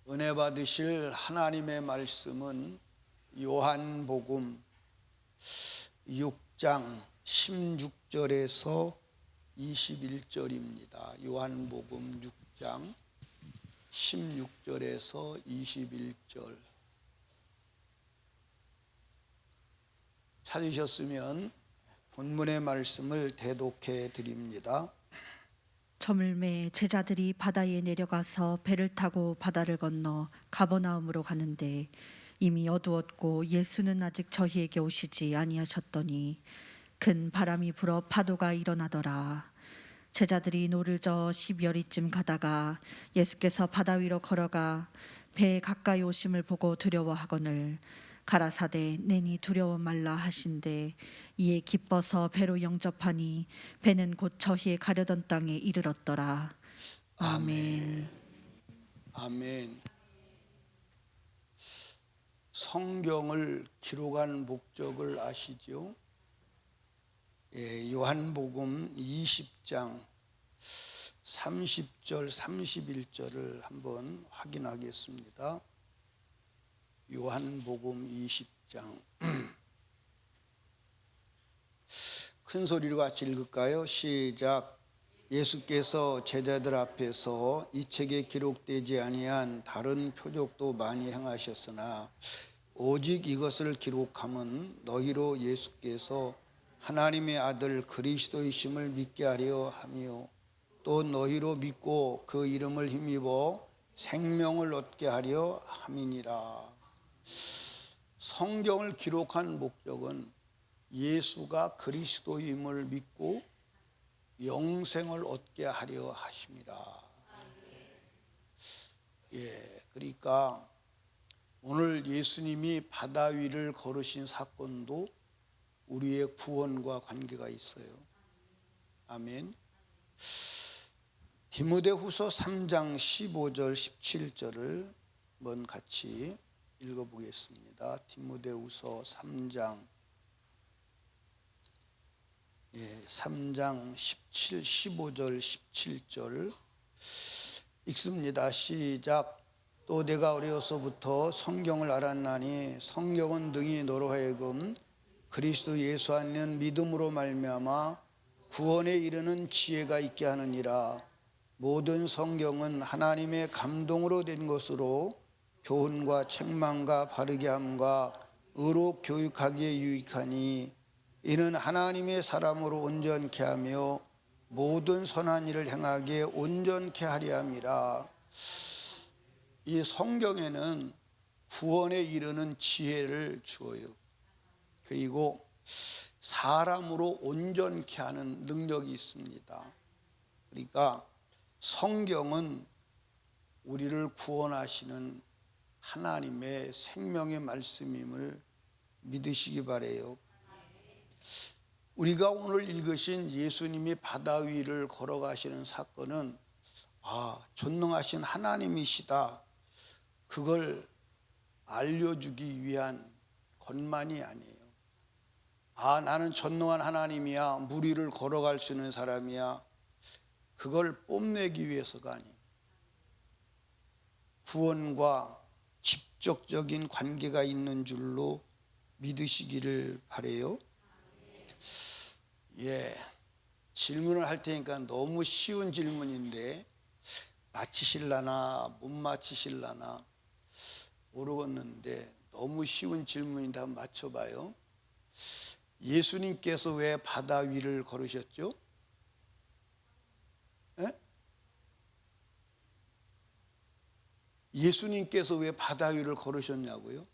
은혜 받으실 하나님의 말씀은 요한복음 6장 16절에서 21절입니다. 요한복음 6장 16절에서 21절. 찾으셨으면 본문의 말씀을 대독해 드립니다. 저물매 제자들이 바다에 내려가서 배를 타고 바다를 건너 가버나움으로 가는데 이미 어두웠고 예수는 아직 저희에게 오시지 아니하셨더니 큰 바람이 불어 파도가 일어나더라. 제자들이 노를 저어 10여리쯤 가다가 예수께서 바다 위로 걸어가 배에 가까이 오심을 보고 두려워하거늘 가라사대 내니 두려워 말라 하신대 이에 기뻐서 배로 영접하니 배는 곧 저희의 가려던 땅에 이르렀더라. 아멘. 아멘. 성경을 기록한 목적을 아시죠? 요한복음 20장 30절 31절을 한번 확인하겠습니다. 요한복음 20장 큰 소리로 같이 읽을까요? 시작. 예수께서 제자들 앞에서 이 책에 기록되지 아니한 다른 표적도 많이 행하셨으나 오직 이것을 기록함은 너희로 예수께서 하나님의 아들 그리스도이심을 믿게 하려 함이요 또 너희로 믿고 그 이름을 힘입어 생명을 얻게 하려 함이니라. 성경을 기록한 목적은 예수가 그리스도임을 믿고 영생을 얻게 하려 하십니다. 그러니까 오늘 예수님이 바다 위를 걸으신 사건도 우리의 구원과 관계가 있어요. 아멘. 디모데후서 3장 15절 17절을 한번 같이 읽어보겠습니다. 디모데후서 3장 17, 15절 17절 읽습니다. 시작. 또 내가 어려서부터 성경을 알았나니 성경은 능히 너로 하여금 그리스도 예수 안에는 믿음으로 말미암아 구원에 이르는 지혜가 있게 하느니라. 모든 성경은 하나님의 감동으로 된 것으로 교훈과 책망과 바르게 함과 의로 교육하기에 유익하니 이는 하나님의 사람으로 온전케 하며 모든 선한 일을 행하기에 온전케 하려 함이라. 이 성경에는 구원에 이르는 지혜를 주어요. 그리고 사람으로 온전케 하는 능력이 있습니다. 그러니까 성경은 우리를 구원하시는 하나님의 생명의 말씀임을 믿으시기 바라요. 우리가 오늘 읽으신 예수님이 바다 위를 걸어가시는 사건은 전능하신 하나님이시다, 그걸 알려주기 위한 것만이 아니에요. 나는 전능한 하나님이야, 물 위를 걸어갈 수 있는 사람이야, 그걸 뽐내기 위해서가 아니에요. 구원과 직접적인 관계가 있는 줄로 믿으시기를 바라요. 질문을 할 테니까 너무 쉬운 질문인데 맞히실라나 못 맞히실라나 모르겠는데 너무 쉬운 질문인데 한번 맞춰봐요. 예수님께서 왜 바다 위를 걸으셨죠? 예수님께서 왜 바다 위를 걸으셨냐고요?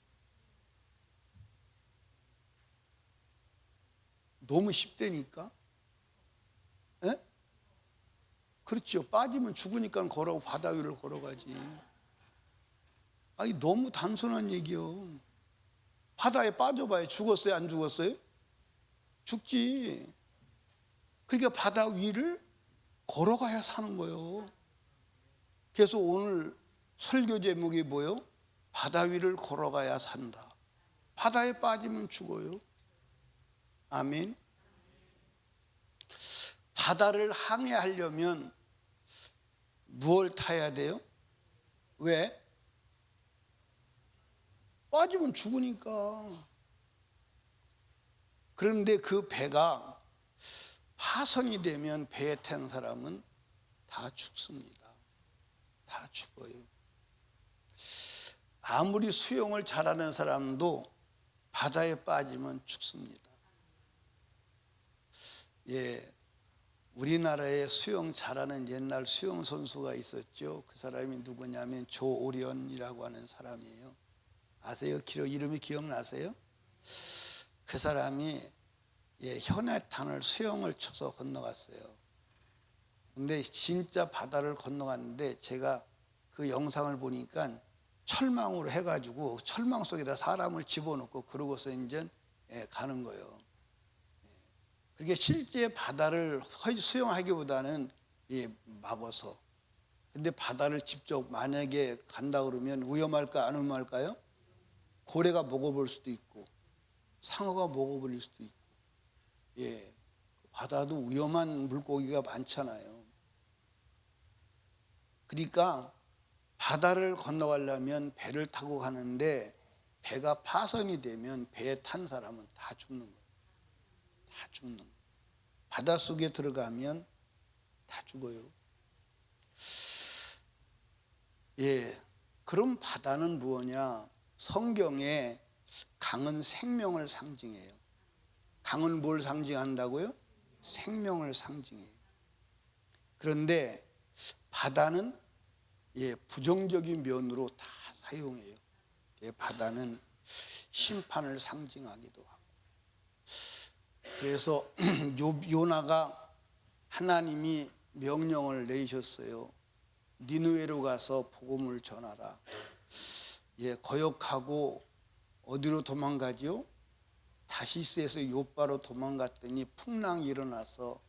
너무 쉽다니까. 그렇죠. 빠지면 죽으니까 바다 위를 걸어가지. 너무 단순한 얘기요. 바다에 빠져봐요. 죽었어요? 안 죽었어요? 죽지. 그러니까 바다 위를 걸어가야 사는 거예요. 그래서 오늘 설교 제목이 뭐예요? 바다 위를 걸어가야 산다. 바다에 빠지면 죽어요. 아멘. 바다를 항해하려면 무엇을 타야 돼요? 왜? 빠지면 죽으니까. 그런데 그 배가 파손이 되면 배에 탄 사람은 다 죽습니다. 다 죽어요. 아무리 수영을 잘하는 사람도 바다에 빠지면 죽습니다. 예, 우리나라에 수영 잘하는 옛날 수영 선수가 있었죠. 그 사람이 누구냐면 조오련이라고 하는 사람이에요. 아세요? 이름이 기억나세요? 그 사람이 현해탄을 수영을 쳐서 건너갔어요. 근데 진짜 바다를 건너갔는데 제가 그 영상을 보니까 철망으로 해가지고 철망 속에다 사람을 집어넣고 그러고서 이제 가는 거예요. 그게 실제 바다를 수영하기보다는 막아서. 근데 바다를 직접 만약에 간다 그러면 위험할까 안 위험할까요? 고래가 먹어볼 수도 있고 상어가 먹어버릴 수도 있고. 예, 바다도 위험한 물고기가 많잖아요. 그러니까 바다를 건너가려면 배를 타고 가는데 배가 파손이 되면 배에 탄 사람은 다 죽는 거예요. 다 죽는 거예요. 바닷속에 들어가면 다 죽어요. 예, 그럼 바다는 뭐냐? 성경에 강은 생명을 상징해요. 강은 뭘 상징한다고요? 생명을 상징해요. 그런데 바다는 부정적인 면으로 다 사용해요. 바다는 심판을 상징하기도 하고. 그래서 요나가 하나님이 명령을 내리셨어요. 니느웨로 가서 복음을 전하라. 거역하고 어디로 도망가지요? 다시스에서 요바로 도망갔더니 풍랑이 일어나서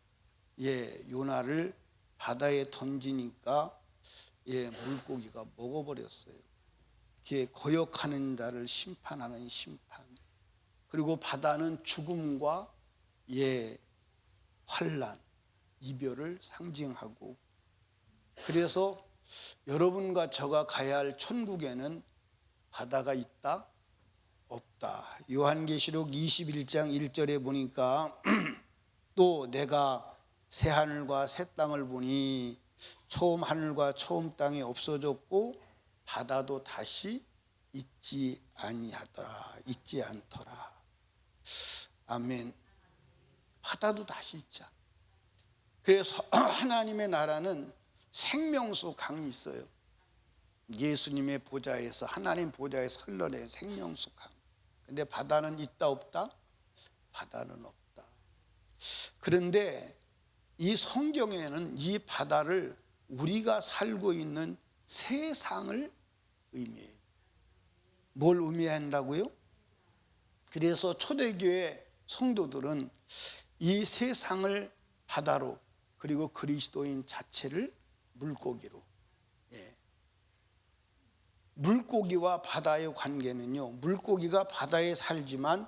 요나를 바다에 던지니까 물고기가 먹어버렸어요. 거역하는 자를 심판하는 심판. 그리고 바다는 죽음과 환난, 이별을 상징하고. 그래서 여러분과 저가 가야 할 천국에는 바다가 있다? 없다. 요한계시록 21장 1절에 보니까 또 내가 새 하늘과 새 땅을 보니 처음 하늘과 처음 땅이 없어졌고 바다도 다시 있지 아니하더라. 있지 않더라. 아멘. 바다도 다시 있자. 그래서 하나님의 나라는 생명수 강이 있어요. 예수님의 보좌에서 하나님 보좌에서 흘러내는 생명수 강. 근데 바다는 있다 없다? 바다는 없다. 그런데 이 성경에는 이 바다를 우리가 살고 있는 세상을 의미해요. 뭘 의미한다고요? 그래서 초대교회 성도들은 이 세상을 바다로, 그리고 그리스도인 자체를 물고기로. 물고기와 바다의 관계는요, 물고기가 바다에 살지만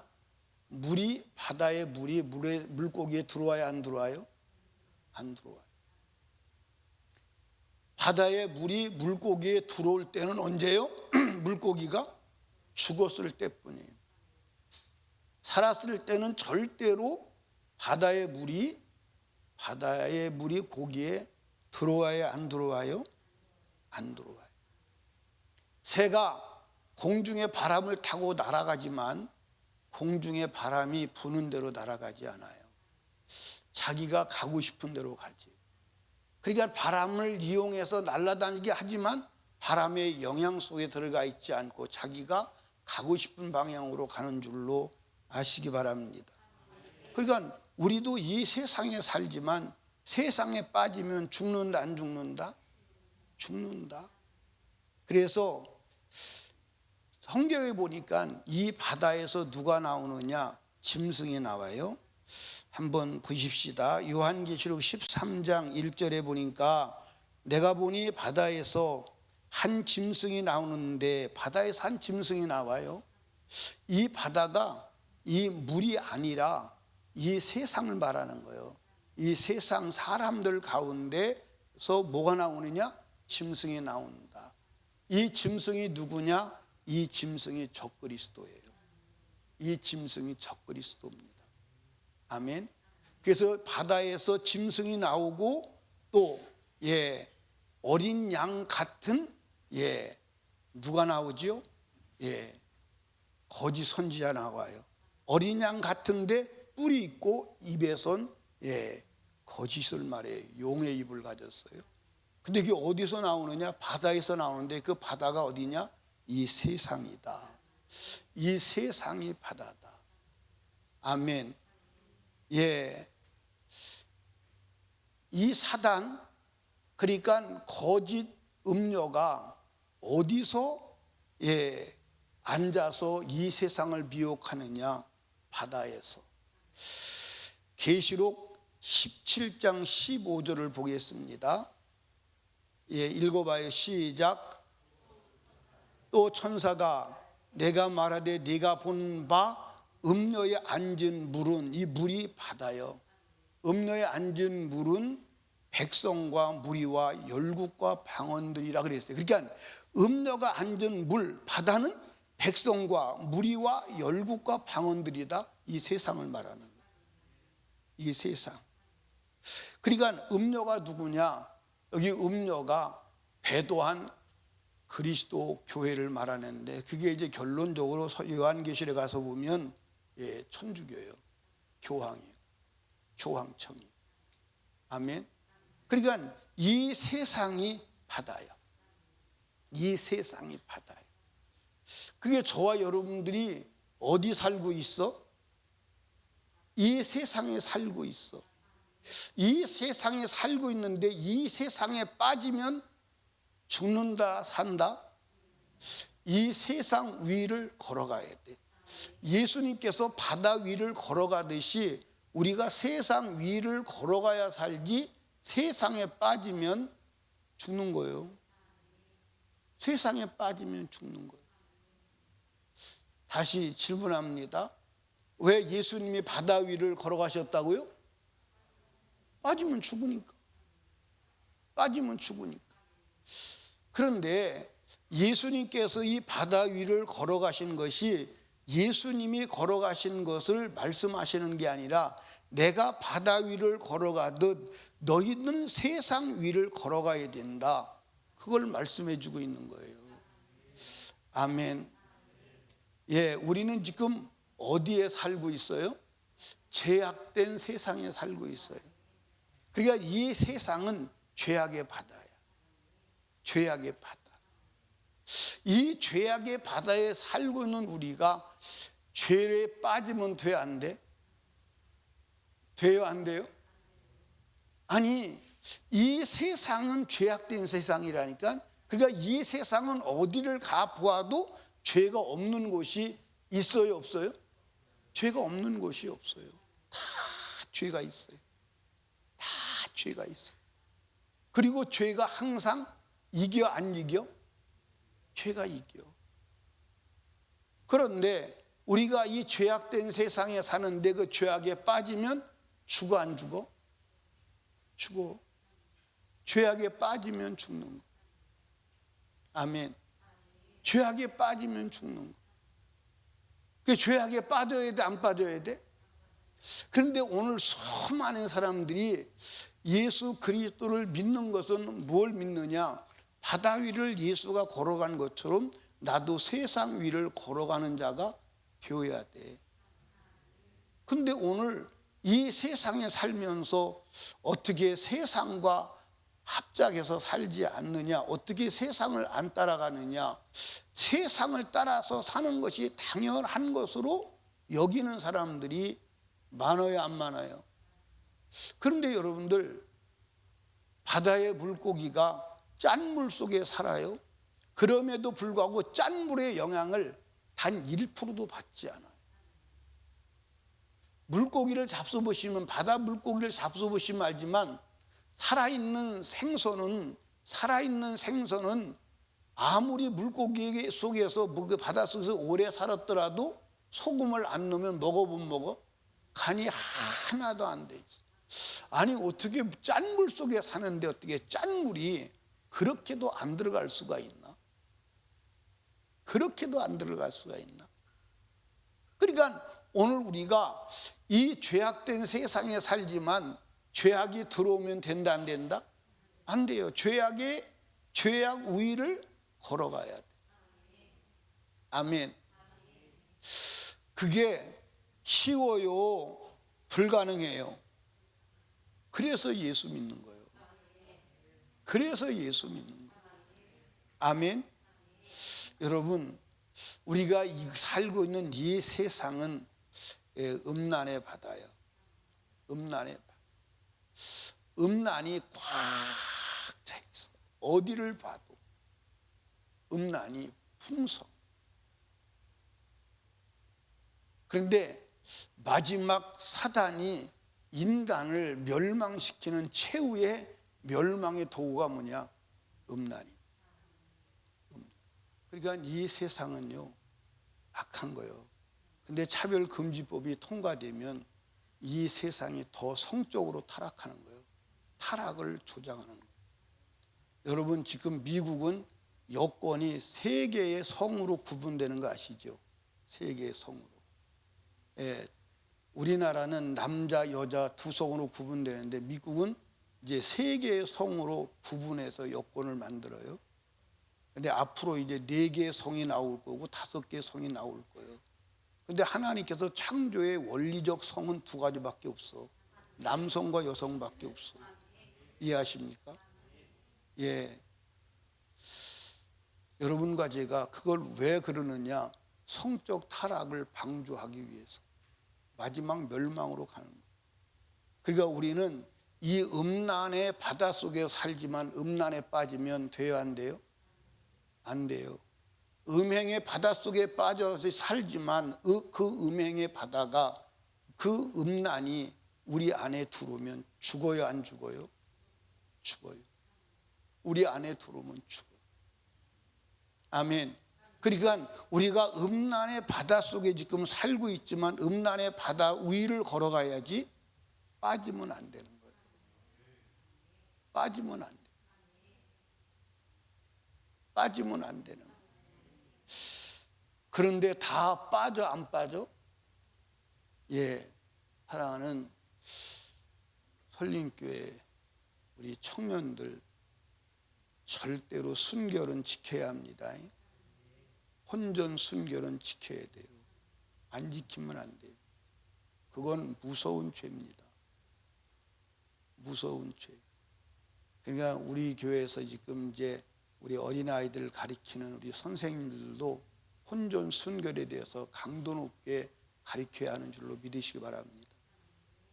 바다의 물이 물고기에 들어와야 안 들어와요? 안 들어와요. 바다의 물이 물고기에 들어올 때는 언제요? 물고기가 죽었을 때뿐이에요. 살았을 때는 절대로 바다의 물이 고기에 들어와야 안 들어와요? 안 들어와요. 새가 공중에 바람을 타고 날아가지만 공중에 바람이 부는 대로 날아가지 않아요. 자기가 가고 싶은 대로 가지. 그러니까 바람을 이용해서 날아다니게 하지만 바람의 영향 속에 들어가 있지 않고 자기가 가고 싶은 방향으로 가는 줄로 아시기 바랍니다. 그러니까 우리도 이 세상에 살지만 세상에 빠지면 죽는다 안 죽는다? 죽는다. 그래서 성경에 보니까 이 바다에서 누가 나오느냐? 짐승이 나와요. 한번 보십시다. 요한계시록 13장 1절에 보니까 내가 보니 바다에서 한 짐승이 나오는데, 바다에서 한 짐승이 나와요. 이 바다가 이 물이 아니라 이 세상을 말하는 거예요. 이 세상 사람들 가운데서 뭐가 나오느냐? 짐승이 나온다. 이 짐승이 누구냐? 이 짐승이 적그리스도예요. 이 짐승이 적그리스도입니다. 아멘. 그래서 바다에서 짐승이 나오고 또 어린 양 같은 누가 나오지요? 거짓 선지자 나와요. 어린 양 같은데 뿔이 있고 입에선 거짓을 말해요. 용의 입을 가졌어요. 근데 그게 어디서 나오느냐? 바다에서 나오는데 그 바다가 어디냐? 이 세상이다. 이 세상이 바다다. 아멘. 이 사단, 그러니까 거짓 음녀가 어디서 앉아서 이 세상을 미혹하느냐? 바다에서. 계시록 17장 15절을 보겠습니다. 읽어봐요. 시작. 또 천사가 내가 말하되 네가 본 바 음녀에 앉은 물은, 이 물이 바다요. 음녀에 앉은 물은 백성과 무리와 열국과 방언들이라 그랬어요. 그러니까 음녀가 앉은 물, 바다는 백성과 무리와 열국과 방언들이다. 이 세상을 말하는 거예요. 이 세상. 그러니까 음녀가 누구냐? 여기 음녀가 배도한 그리스도 교회를 말하는데, 그게 이제 결론적으로 요한계시록에 가서 보면 천주교예요. 교황이에요. 교황청이에요. 아멘. 그러니까 이 세상이 바다예요. 이 세상이 바다예요. 그게 저와 여러분들이 어디 살고 있어? 이 세상에 살고 있어. 이 세상에 살고 있는데 이 세상에 빠지면 죽는다, 산다? 이 세상 위를 걸어가야 돼. 예수님께서 바다 위를 걸어가듯이 우리가 세상 위를 걸어가야 살지, 세상에 빠지면 죽는 거예요. 세상에 빠지면 죽는 거예요. 다시 질문합니다. 왜 예수님이 바다 위를 걸어가셨다고요? 빠지면 죽으니까. 빠지면 죽으니까. 그런데 예수님께서 이 바다 위를 걸어가신 것이 예수님이 걸어가신 것을 말씀하시는 게 아니라, 내가 바다 위를 걸어가듯 너희는 세상 위를 걸어가야 된다. 그걸 말씀해 주고 있는 거예요. 아멘. 우리는 지금 어디에 살고 있어요? 죄악된 세상에 살고 있어요. 그러니까 이 세상은 죄악의 바다야. 죄악의 바다. 이 죄악의 바다에 살고 있는 우리가 죄에 빠지면 돼, 안 돼? 돼요, 안 돼요? 아니, 이 세상은 죄악된 세상이라니까. 그러니까 이 세상은 어디를 가 보아도 죄가 없는 곳이 있어요, 없어요? 죄가 없는 곳이 없어요. 다 죄가 있어요. 다 죄가 있어요. 그리고 죄가 항상 이겨, 안 이겨? 죄가 이겨. 그런데 우리가 이 죄악된 세상에 사는데 그 죄악에 빠지면 죽어, 안 죽어? 죽어. 죄악에 빠지면 죽는 거. 아멘. 죄악에 빠지면 죽는 거. 그 죄악에 빠져야 돼, 안 빠져야 돼? 그런데 오늘 수많은 사람들이 예수 그리스도를 믿는 것은 뭘 믿느냐? 바다 위를 예수가 걸어간 것처럼 나도 세상 위를 걸어가는 자가 되어야 돼. 근데 오늘 이 세상에 살면서 어떻게 세상과 합작해서 살지 않느냐? 어떻게 세상을 안 따라가느냐? 세상을 따라서 사는 것이 당연한 것으로 여기는 사람들이 많아요, 안 많아요? 그런데 여러분들, 바다의 물고기가 짠물 속에 살아요. 그럼에도 불구하고 짠물의 영향을 단 1%도 받지 않아요. 물고기를 잡숴보시면, 바다 물고기를 잡숴보시면 알지만, 살아있는 생선은 아무리 물고기 속에서, 그 바다 속에서 오래 살았더라도 소금을 안 넣으면 먹어보면 먹어? 간이 하나도 안 돼 있어. 아니, 어떻게 짠물 속에 사는데 어떻게 짠물이 그렇게도 안 들어갈 수가 있나? 그렇게도 안 들어갈 수가 있나? 그러니까 오늘 우리가 이 죄악된 세상에 살지만 죄악이 들어오면 된다 안 된다? 안 돼요. 죄악 위를 걸어가야 돼. 아멘. 그게 쉬워요? 불가능해요? 그래서 예수 믿는 거예요. 그래서 예수 믿는 거예요. 아멘. 여러분, 우리가 살고 있는 이 세상은 음란의 바다예요. 음란의 바다. 음란이 꽉 차 있어. 어디를 봐도 음란이 풍성. 그런데 마지막 사단이 인간을 멸망시키는 최후의 멸망의 도구가 뭐냐? 음란이. 그러니까 이 세상은요, 악한 거예요. 근데 차별금지법이 통과되면 이 세상이 더 성적으로 타락하는 거예요. 타락을 조장하는 거예요. 여러분, 지금 미국은 여권이 세 개의 성으로 구분되는 거 아시죠? 세 개의 성으로. 예, 우리나라는 남자, 여자 두 성으로 구분되는데 미국은 이제 세 개의 성으로 구분해서 여권을 만들어요. 근데 앞으로 이제 네 개의 성이 나올 거고 다섯 개의 성이 나올 거예요. 근데 하나님께서 창조의 원리적 성은 두 가지밖에 없어. 남성과 여성밖에 없어. 이해하십니까? 예. 여러분과 제가 그걸 왜 그러느냐? 성적 타락을 방조하기 위해서. 마지막 멸망으로 가는 거예요. 그러니까 우리는 이 음란의 바닷속에 살지만 음란에 빠지면 돼요, 안 돼요? 안 돼요. 음행의 바닷속에 빠져서 살지만 그 음행의 바다가, 그 음란이 우리 안에 들어오면 죽어요, 안 죽어요? 죽어요. 우리 안에 들어오면 죽어요. 아멘. 그러니까 우리가 음란의 바닷속에 지금 살고 있지만 음란의 바다 위를 걸어가야지 빠지면 안 되는 거예요. 빠지면 안 돼. 빠지면 안 되는 거예요. 그런데 다 빠져 안 빠져? 예, 사랑하는 설림교회 우리 청년들, 절대로 순결은 지켜야 합니다. 혼전 순결은 지켜야 돼요. 안 지키면 안 돼요. 그건 무서운 죄입니다. 무서운 죄. 그러니까 우리 교회에서 지금 이제 우리 어린아이들 가르치는 우리 선생님들도 혼전 순결에 대해서 강도 높게 가르쳐야 하는 줄로 믿으시기 바랍니다.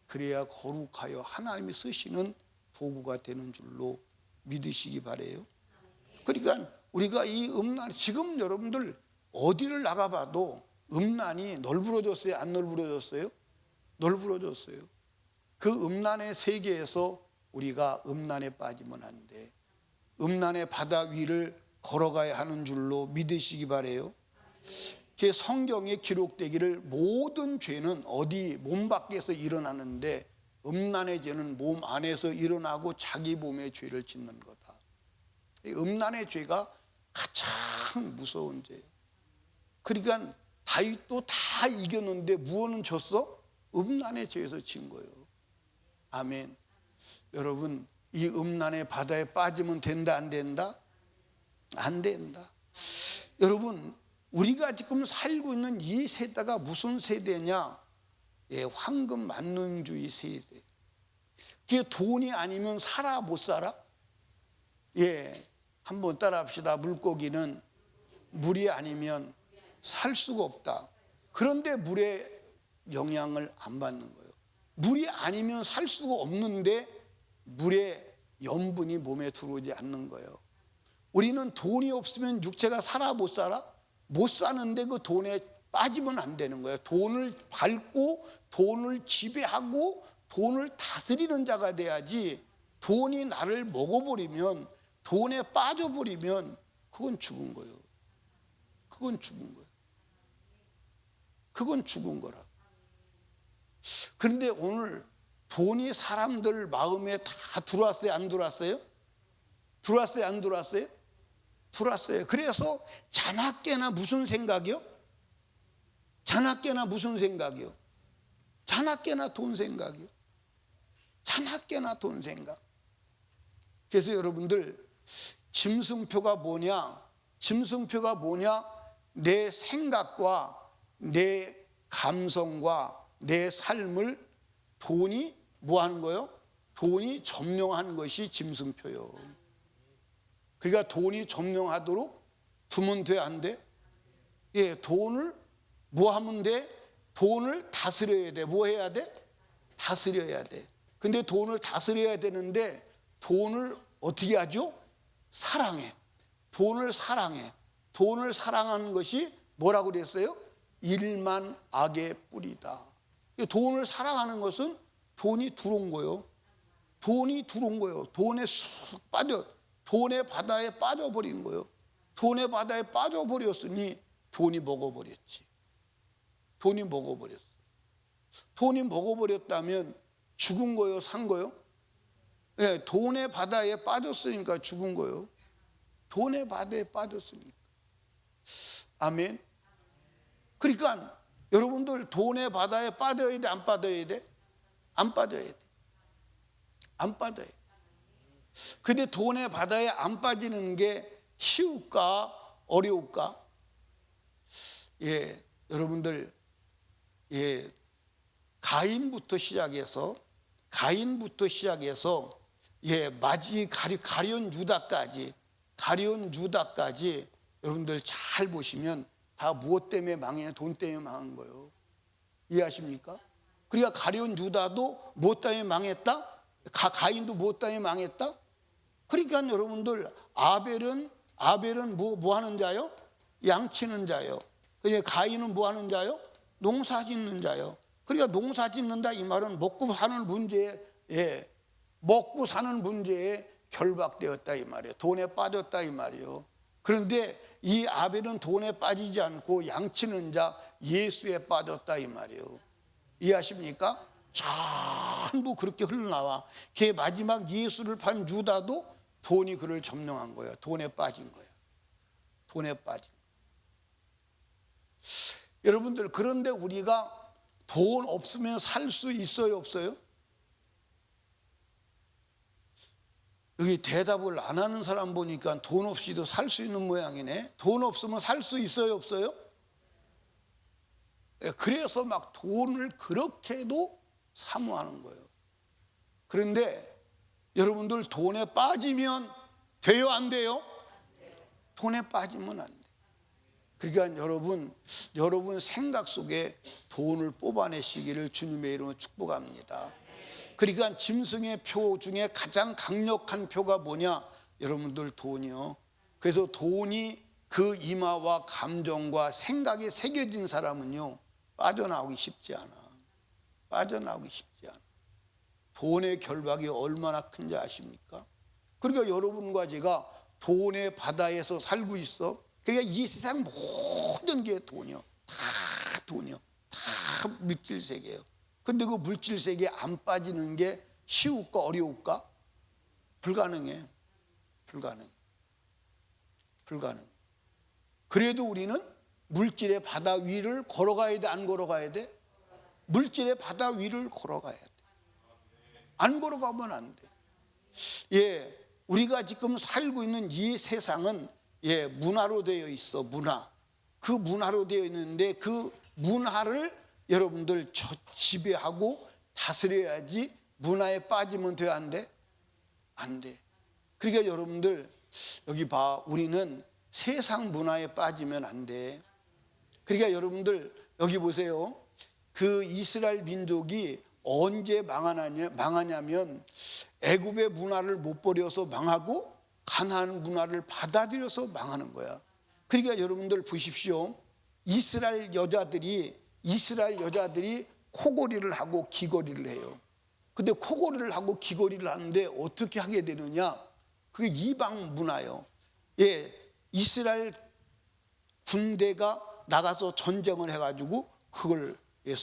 그래야 거룩하여 하나님이 쓰시는 도구가 되는 줄로 믿으시기 바래요. 그러니까 우리가 이 음란, 지금 여러분들 어디를 나가봐도 음란이 널브러졌어요, 안 널브러졌어요? 널브러졌어요. 그 음란의 세계에서 우리가 음란에 빠지면 안 돼. 음란의 바다 위를 걸어가야 하는 줄로 믿으시기 바래요. 그 성경에 기록되기를 모든 죄는 어디 몸 밖에서 일어나는데 음란의 죄는 몸 안에서 일어나고 자기 몸의 죄를 짓는 거다. 음란의 죄가 가장 무서운 죄예요. 그러니까 다윗도 다 이겼는데 무엇은 졌어? 음란의 죄에서 진 거예요. 아멘. 여러분, 이 음란의 바다에 빠지면 된다 안 된다? 안 된다. 여러분, 우리가 지금 살고 있는 이 세대가 무슨 세대냐? 예, 황금 만능주의 세대. 그게 돈이 아니면 살아 못 살아? 예, 한번 따라합시다. 물고기는 물이 아니면 살 수가 없다. 그런데 물의 영향을 안 받는 거예요. 물이 아니면 살 수가 없는데 물의 염분이 몸에 들어오지 않는 거예요. 우리는 돈이 없으면 육체가 살아 못 살아? 못 사는데 그 돈에 빠지면 안 되는 거예요. 돈을 밟고 돈을 지배하고 돈을 다스리는 자가 돼야지. 돈이 나를 먹어버리면, 돈에 빠져버리면 그건 죽은 거예요. 그건 죽은 거예요. 그건 죽은 거라. 그런데 오늘 돈이 사람들 마음에 다 들어왔어요, 안 들어왔어요? 들어왔어요, 안 들어왔어요? 들어왔어요. 그래서 자나깨나 무슨 생각이요? 자나깨나 무슨 생각이요? 자나깨나 돈 생각이요. 자나깨나 돈 생각. 그래서 여러분들 짐승표가 뭐냐? 짐승표가 뭐냐? 내 생각과 내 감성과 내 삶을 돈이 뭐 하는 거요? 돈이 점령하는 것이 짐승표요. 그러니까 돈이 점령하도록 두면 돼, 안 돼? 예, 돈을 뭐 하면 돼? 돈을 다스려야 돼. 뭐 해야 돼? 다스려야 돼. 근데 돈을 다스려야 되는데 돈을 어떻게 하죠? 사랑해. 돈을 사랑해. 돈을 사랑하는 것이 뭐라고 그랬어요? 일만 악의 뿌리다. 돈을 사랑하는 것은 돈이 들어온 거예요. 돈이 들어온 거예요. 돈에 쑥 빠져, 돈의 바다에 빠져버린 거예요. 돈의 바다에 빠져버렸으니 돈이 먹어버렸지. 돈이 먹어버렸어. 돈이 먹어버렸다면 죽은 거요, 산 거요? 예, 돈의 바다에 빠졌으니까 죽은 거요. 돈의 바다에 빠졌으니까. 아멘. 그러니까 여러분들 돈의 바다에 빠져야 돼, 안 빠져야 돼? 안 빠져야 돼. 안 빠져야 돼. 근데 돈의 바다에 안 빠지는 게 쉬울까 어려울까? 예, 여러분들, 예, 가인부터 시작해서 예, 가룟 유다까지 여러분들 잘 보시면 다 무엇 때문에 망해? 돈 때문에 망한 거예요. 이해하십니까? 그러니까 가룟 유다도 무엇 때문에 망했다? 가인도 무엇 때문에 망했다? 그러니까 여러분들 아벨은 뭐 하는 자요? 양치는 자요. 그러니까 가인은 뭐 하는 자요? 농사 짓는 자요. 그러니까 농사 짓는다 이 말은 먹고 사는 문제에, 예, 먹고 사는 문제에 결박되었다 이 말이에요. 돈에 빠졌다 이 말이에요. 그런데 이 아벨은 돈에 빠지지 않고 양치는 자 예수에 빠졌다 이 말이에요. 이해하십니까? 전부 그렇게 흘러나와. 걔 마지막 예수를 판 유다도 돈이 그를 점령한 거예요. 돈에 빠진 거예요. 돈에 빠진 거예요. 여러분들, 그런데 우리가 돈 없으면 살 수 있어요, 없어요? 여기 대답을 안 하는 사람 보니까 돈 없이도 살 수 있는 모양이네. 돈 없으면 살 수 있어요, 없어요? 그래서 막 돈을 그렇게도 사모하는 거예요. 그런데 여러분들 돈에 빠지면 돼요, 안 돼요? 돈에 빠지면 안 돼. 그러니까 여러분 생각 속에 돈을 뽑아내시기를 주님의 이름으로 축복합니다. 그러니까 짐승의 표 중에 가장 강력한 표가 뭐냐? 여러분들 돈이요. 그래서 돈이 그 이마와 감정과 생각에 새겨진 사람은요, 빠져나오기 쉽지 않아. 빠져나오기 쉽지 않아. 돈의 결박이 얼마나 큰지 아십니까? 그러니까 여러분과 제가 돈의 바다에서 살고 있어. 그러니까 이 세상 모든 게 돈이요. 다 돈이요. 다 물질 세계예요. 근데 그 물질 세계에 안 빠지는 게 쉬울까 어려울까? 불가능해. 불가능. 그래도 우리는 물질의 바다 위를 걸어가야 돼, 안 걸어가야 돼? 물질의 바다 위를 걸어가야 돼. 안 걸어가면 안 돼. 예, 우리가 지금 살고 있는 이 세상은, 예, 문화로 되어 있어. 그 문화로 되어 있는데 그 문화를 여러분들 지배하고 다스려야지. 문화에 빠지면 돼, 안 돼? 안 돼. 그러니까 여러분들 여기 봐, 우리는 세상 문화에 빠지면 안 돼. 그러니까 여러분들 여기 보세요. 그 이스라엘 민족이 언제 망하냐면 애굽의 문화를 못 버려서 망하고 가나안 문화를 받아들여서 망하는 거야. 그러니까 여러분들 보십시오. 이스라엘 여자들이 코골이를 하고 귀걸이를 해요. 근데 코골이를 하고 귀걸이를 하는데 어떻게 하게 되느냐? 그게 이방 문화예요. 예, 이스라엘 군대가 나가서 전쟁을 해가지고 그걸, 예,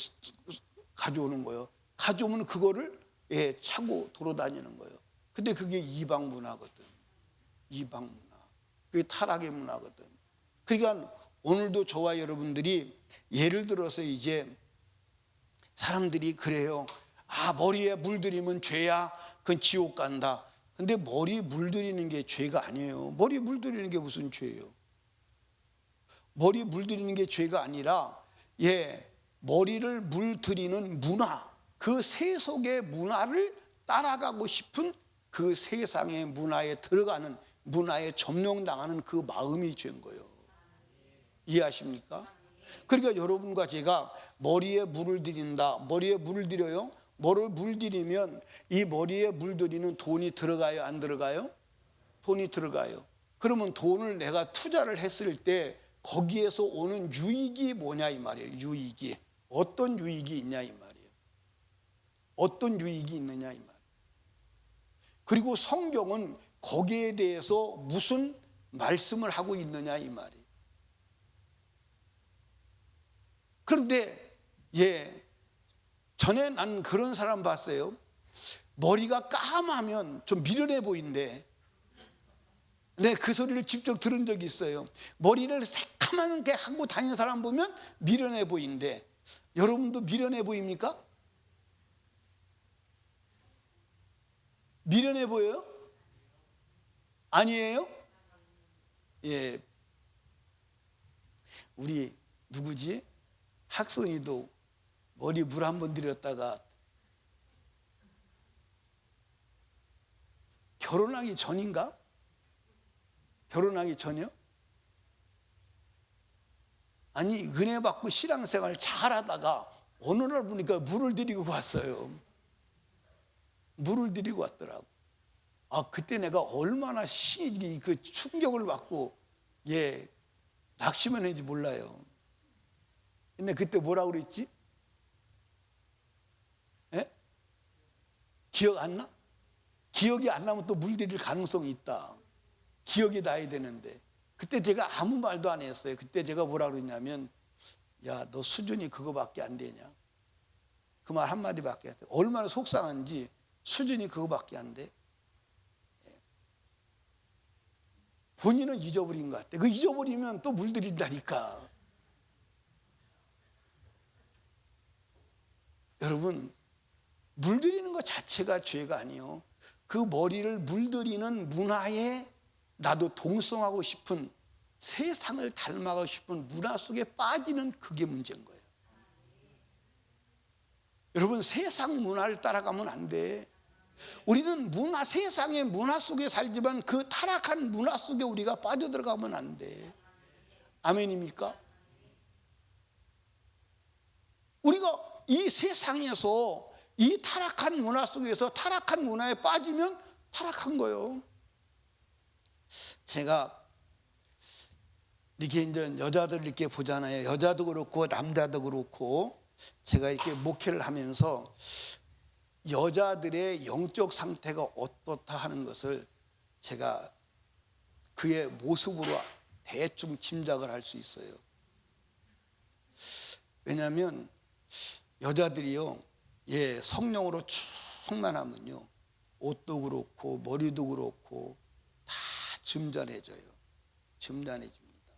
가져오는 거예요. 가져오면 그거를, 예, 차고 돌아다니는 거예요. 근데 그게 이방 문화거든. 이방 문화. 그게 타락의 문화거든. 그러니까 오늘도 저와 여러분들이 예를 들어서 이제 사람들이 그래요. 아, 머리에 물들이면 죄야. 그건 지옥 간다. 근데 머리에 물들이는 게 죄가 아니에요. 머리에 물들이는 게 무슨 죄예요? 머리에 물들이는 게 죄가 아니라 머리를 물들이는 문화, 그 세속의 문화를 따라가고 싶은 그 세상의 문화에 들어가는, 문화에 점령당하는 그 마음이 죄인 거예요. 이해하십니까? 그러니까 여러분과 제가 머리에 물을 들인다. 머리에 물을 들여요. 뭐를 물들이면 이 머리에 물들이는 돈이 들어가요, 안 들어가요? 돈이 들어가요. 그러면 돈을 내가 투자를 했을 때 거기에서 오는 유익이 뭐냐 이 말이에요. 유익이 어떤 유익이 있냐 이 말이에요. 어떤 유익이 있느냐 이 말이에요. 그리고 성경은 거기에 대해서 무슨 말씀을 하고 있느냐 이 말이에요. 그런데 전에 난 그런 사람 봤어요. 머리가 까마면 좀 미련해 보인대. 네, 그 소리를 직접 들은 적이 있어요. 머리를 새카맣게 하고 다니는 사람 보면 미련해 보인대. 여러분도 미련해 보입니까? 미련해 보여요? 아니에요? 예. 우리 누구지? 학선이도 머리 물 한 번 들였다가 결혼하기 전인가? 결혼하기 전이요? 아니, 은혜 받고 신앙생활 잘하다가 어느 날 보니까 물을 들이고 왔어요. 물을 들이고 왔더라고. 아, 그때 내가 얼마나 그 충격을 받고 낙심을 했는지 몰라요. 근데 그때 뭐라고 그랬지? 기억 안 나? 기억이 안 나면 또 물들일 가능성이 있다. 기억이 나야 되는데 그때 제가 아무 말도 안 했어요. 그때 제가 뭐라 그랬냐면, 야, 너 수준이 그거밖에 안 되냐? 그 말 한마디밖에 안 돼. 얼마나 속상한지. 수준이 그거밖에 안 돼. 본인은 잊어버린 것 같아. 그 잊어버리면 또 물들인다니까. 여러분, 물들이는 것 자체가 죄가 아니요. 그 머리를 물들이는 문화에 나도 동성하고 싶은, 세상을 닮아가고 싶은 문화 속에 빠지는 그게 문제인 거예요. 여러분, 세상 문화를 따라가면 안 돼. 우리는 세상의 문화 속에 살지만 그 타락한 문화 속에 우리가 빠져들어가면 안 돼. 아멘입니까? 우리가 이 세상에서 이 타락한 문화 속에서 타락한 문화에 빠지면 타락한 거예요. 제가 이렇게 이제 여자들 이렇게 보잖아요. 여자도 그렇고 남자도 그렇고 제가 이렇게 목회를 하면서 여자들의 영적 상태가 어떻다 하는 것을 제가 그의 모습으로 대충 짐작을 할 수 있어요. 왜냐하면 여자들이요, 성령으로 충만하면요, 옷도 그렇고 머리도 그렇고 다 점잖해져요. 점잖해집니다.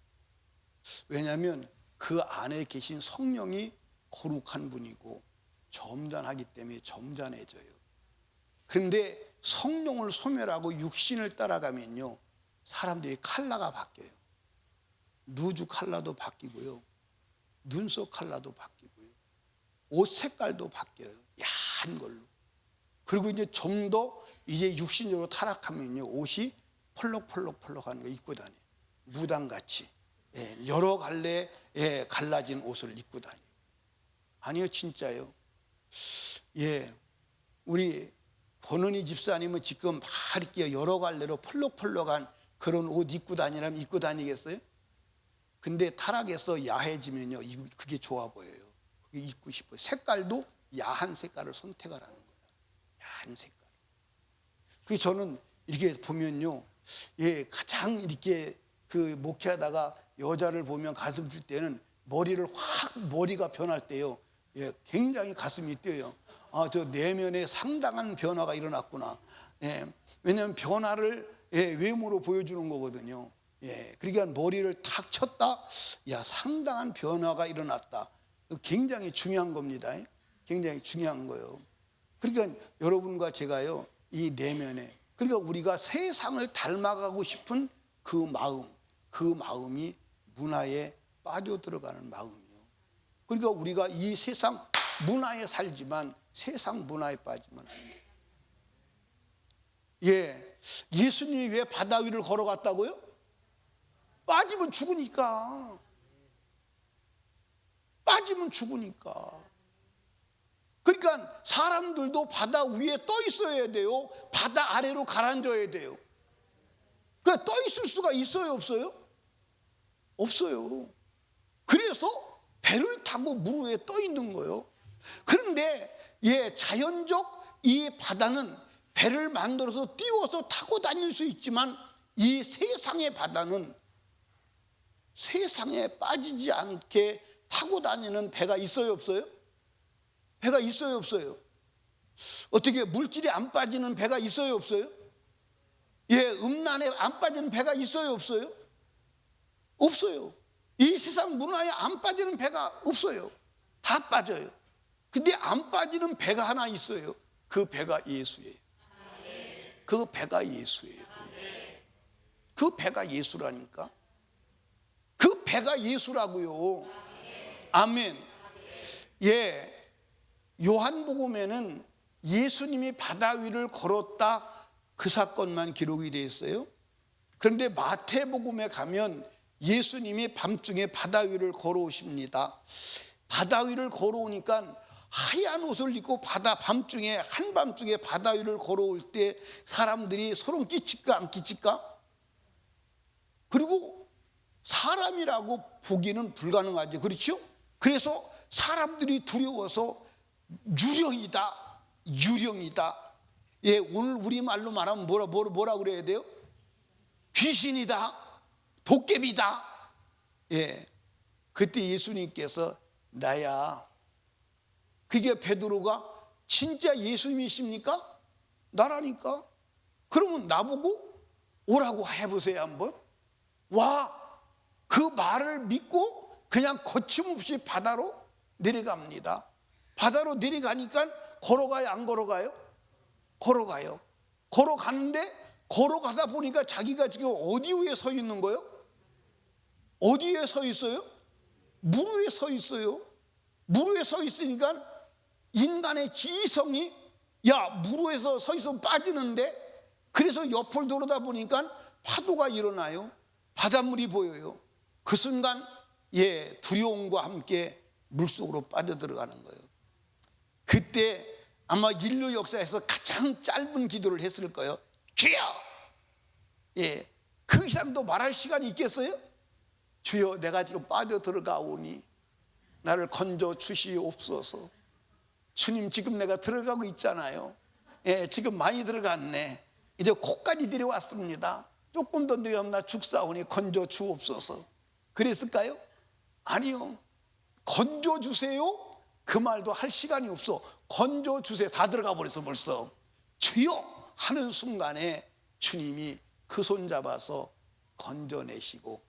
왜냐하면 그 안에 계신 성령이 거룩한 분이고 점잖하기 때문에 점잖해져요. 그런데 성령을 소멸하고 육신을 따라가면요, 사람들이 컬러가 바뀌어요. 누주 컬러도 바뀌고요, 눈썹 컬러도 바뀌고요, 옷 색깔도 바뀌어요. 야한 걸로. 그리고 이제 좀 더 이제 육신적으로 타락하면요, 옷이 펄럭펄럭펄럭한 거 입고 다녀요. 무당같이 여러 갈래 갈라진 옷을 입고 다녀요. 아니요, 진짜요. 우리 권은희 집사님은 지금 막 이렇게 여러 갈래로 펄럭펄럭한 그런 옷 입고 다니라면 입고 다니겠어요? 근데 타락해서 야해지면요, 그게 좋아 보여요. 그게 입고 싶어요. 색깔도 야한 색깔을 선택하라는 거예요. 야한 색깔. 그래서 저는 이렇게 보면요, 가장 이렇게 그 목회하다가 여자를 보면 가슴 뛸 때는 머리가 변할 때요, 굉장히 가슴이 뛰어요. 아, 저 내면에 상당한 변화가 일어났구나. 왜냐하면 변화를 외모로 보여주는 거거든요. 예, 그러니까 머리를 탁 쳤다. 야, 상당한 변화가 일어났다. 굉장히 중요한 겁니다. 굉장히 중요한 거예요. 그러니까 여러분과 제가요, 이 내면에, 그러니까 우리가 세상을 닮아가고 싶은 그 마음이 문화에 빠져 들어가는 마음이요. 그러니까 우리가 이 세상 문화에 살지만 세상 문화에 빠지면 안 돼요. 예, 예수님이 왜 바다 위를 걸어갔다고요? 빠지면 죽으니까. 빠지면 죽으니까. 그러니까 사람들도 바다 위에 떠 있어야 돼요? 바다 아래로 가라앉아야 돼요? 그러니까 떠 있을 수가 있어요, 없어요? 없어요. 그래서 배를 타고 물 위에 떠 있는 거예요. 그런데 예, 자연적 이 바다는 배를 만들어서 띄워서 타고 다닐 수 있지만 이 세상의 바다는 세상에 빠지지 않게 타고 다니는 배가 있어요, 없어요? 배가 있어요, 없어요? 어떻게 물질이 안 빠지는 배가 있어요, 없어요? 예, 음란에 안 빠지는 배가 있어요, 없어요? 없어요. 이 세상 문화에 안 빠지는 배가 없어요. 다 빠져요. 근데 안 빠지는 배가 하나 있어요. 그 배가 예수예요. 그 배가 예수예요. 그 배가 예수라니까. 그 배가 예수라고요. 아멘. 예, 요한복음에는 예수님이 바다 위를 걸었다 그 사건만 기록이 되어 있어요. 그런데 마태복음에 가면 예수님이 밤중에 바다 위를 걸어오십니다. 바다 위를 걸어오니까 하얀 옷을 입고 밤중에 한밤중에 바다 위를 걸어올 때 사람들이 소름 끼칠까 안 끼칠까? 그리고 사람이라고 보기는 불가능하죠. 그렇죠? 그래서 사람들이 두려워서 유령이다. 예, 오늘 우리말로 말하면 뭐라 그래야 돼요? 귀신이다. 도깨비다. 예, 그때 예수님께서 나야. 그게 베드로가 진짜 예수님이십니까? 나라니까. 그러면 나보고 오라고 해보세요 한번. 와, 그 말을 믿고 그냥 거침없이 바다로 내려갑니다. 바다로 내려가니까 걸어가요, 안 걸어가요? 걸어가요. 걸어가는데 걸어가다 보니까 자기가 지금 어디 위에 서 있는 거예요? 어디 위에 서 있어요? 물 위에 서 있어요. 물 위에 서 있으니까 인간의 지성이 야, 물 위에서 서 있으면 빠지는데, 그래서 옆을 돌아다 보니까 파도가 일어나요. 바닷물이 보여요. 그 순간 예, 두려움과 함께 물속으로 빠져들어가는 거예요. 그때 아마 인류 역사에서 가장 짧은 기도를 했을 거예요. 주여! 예, 그 이상도 말할 시간이 있겠어요? 주여, 내가 지금 빠져들어가오니 나를 건져 주시옵소서. 주님, 지금 내가 들어가고 있잖아요. 예, 지금 많이 들어갔네. 이제 코까지 내려왔습니다. 조금 더 내려가면 나 죽사오니 건져 주옵소서. 그랬을까요? 아니요. 건져 주세요? 그 말도 할 시간이 없어. 건져 주세요. 다 들어가 버려서 벌써. 주여! 하는 순간에 주님이 그 손 잡아서 건져내시고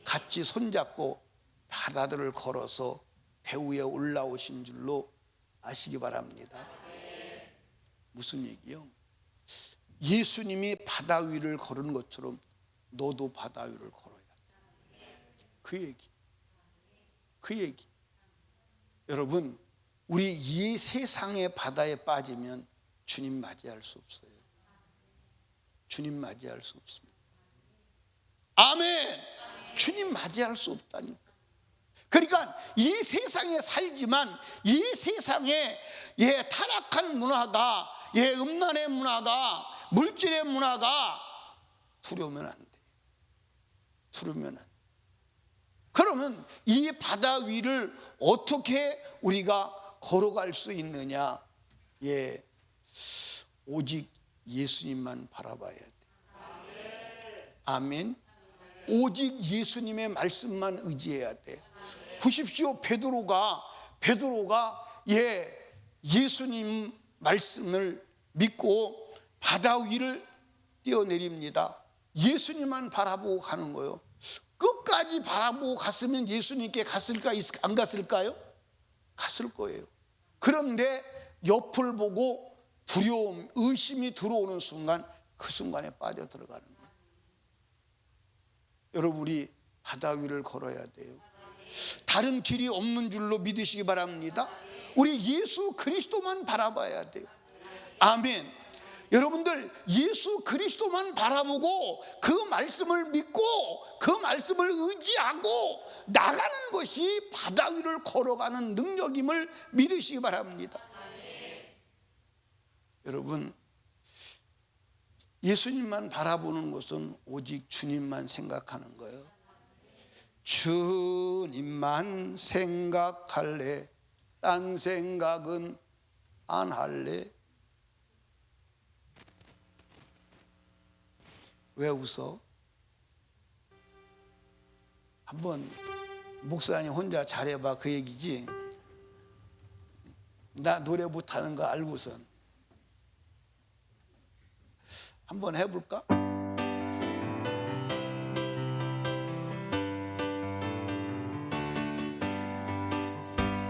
같이 손잡고 바다들을 걸어서 배 위에 올라오신 줄로 아시기 바랍니다. 무슨 얘기요? 예수님이 바다 위를 걸은 것처럼 너도 바다 위를 걸어야 돼. 그 얘기. 그 얘기. 여러분, 우리 이 세상의 바다에 빠지면 주님 맞이할 수 없어요. 주님 맞이할 수 없습니다. 아멘. 주님 맞이할 수 없다니까. 그러니까 이 세상에 살지만 이 세상에 예, 타락한 문화가, 예, 음란의 문화가, 물질의 문화가 두려우면 안 돼. 두려우면 안 돼. 그러면 이 바다 위를 어떻게 우리가 걸어갈 수 있느냐? 예, 오직 예수님만 바라봐야 돼. 아멘. 오직 예수님의 말씀만 의지해야 돼. 보십시오, 베드로가 예, 예수님 말씀을 믿고 바다 위를 뛰어내립니다. 예수님만 바라보고 가는 거예요. 끝까지 바라보고 갔으면 예수님께 갔을까 안 갔을까요? 갔을 거예요. 그런데 옆을 보고 두려움, 의심이 들어오는 순간 그 순간에 빠져 들어가는 거예요. 여러분, 우리 바다 위를 걸어야 돼요. 다른 길이 없는 줄로 믿으시기 바랍니다. 우리 예수 그리스도만 바라봐야 돼요. 아멘. 여러분들, 예수 그리스도만 바라보고 그 말씀을 믿고 그 말씀을 의지하고 나가는 것이 바다 위를 걸어가는 능력임을 믿으시기 바랍니다. 여러분, 예수님만 바라보는 것은 오직 주님만 생각하는 거예요. 주님만 생각할래, 딴 생각은 안 할래. 왜 웃어? 한번 목사님 혼자 잘해봐, 그 얘기지. 나 노래 못하는 거 알고선 한번 해볼까?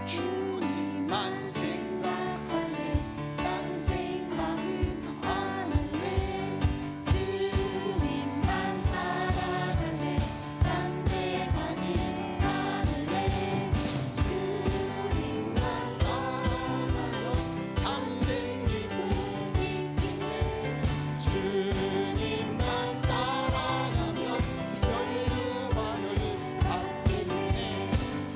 주님만 생각할래, 딴 생각은 안 할래. 주님만 따라갈래, 딴 데 가지 않을래. 주님만 따라가면 참된 기쁨 있겠네. 주님만 따라가면 멸류관을 받겠네.